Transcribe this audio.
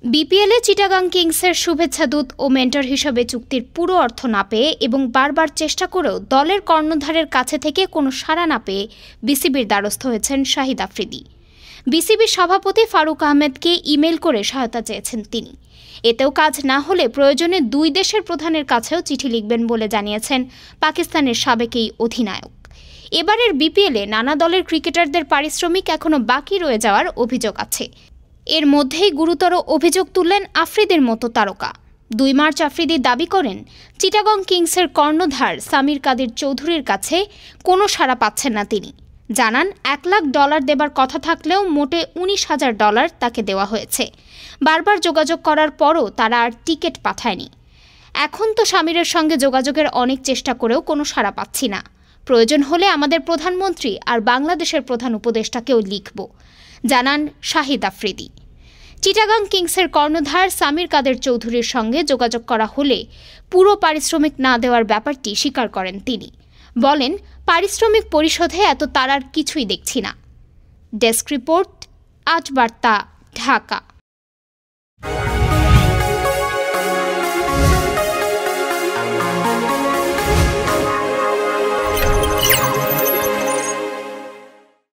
বিপিএলে চিটাগাং কিংসের শুভেচ্ছা দূত ও মেন্টর হিসেবে চুক্তির পুরো অর্থ না পেয়ে এবং বারবার চেষ্টা করেও দলের কর্ণধারের কাছে থেকে কোনো সাড়া না পেয়ে বিসিবির দ্বারস্থ হয়েছেন শাহিদ আফ্রিদি। বিসিবির সভাপতি ফারুক আহমেদকে ইমেল করে সহায়তা চেয়েছেন তিনি। এতেও কাজ না হলে প্রয়োজনে দুই দেশের প্রধানের কাছেও চিঠি লিখবেন বলে জানিয়েছেন পাকিস্তানের সাবেক এই অধিনায়ক। এবারের বিপিএলে নানা দলের ক্রিকেটারদের পারিশ্রমিক এখনও বাকি রয়ে যাওয়ার অভিযোগ আছে। এর মধ্যেই গুরুতর অভিযোগ তুললেন আফ্রিদির মতো তারকা। 2 মার্চ আফ্রিদি দাবি করেন, চিটাগং কিংসের কর্ণধার সামির কাদির চৌধুরীর কাছে কোনো সাড়া পাচ্ছেন না তিনি। জানান $1 লাখ দেবার কথা থাকলেও মোটে $19,000 তাকে দেওয়া হয়েছে। বারবার যোগাযোগ করার পরও তারা আর টিকিট পাঠায়নি। এখন তো সামিরের সঙ্গে যোগাযোগের অনেক চেষ্টা করেও কোনো সাড়া পাচ্ছি না। প্রয়োজন হলে আমাদের প্রধানমন্ত্রী আর বাংলাদেশের প্রধান উপদেষ্টাকেও লিখব, জানান শাহিদ আফ্রিদি। চিটাগাং কিংসের কর্ণধার সামির কাদের চৌধুরীর সঙ্গে যোগাযোগ করা হলে পুরো পারিশ্রমিক না দেওয়ার ব্যাপারটি স্বীকার করেন তিনি। বলেন, পারিশ্রমিক পরিশোধে এত তাড়ার কিছুই দেখছি না। ডেস্ক রিপোর্ট, আজ বার্তা, ঢাকা।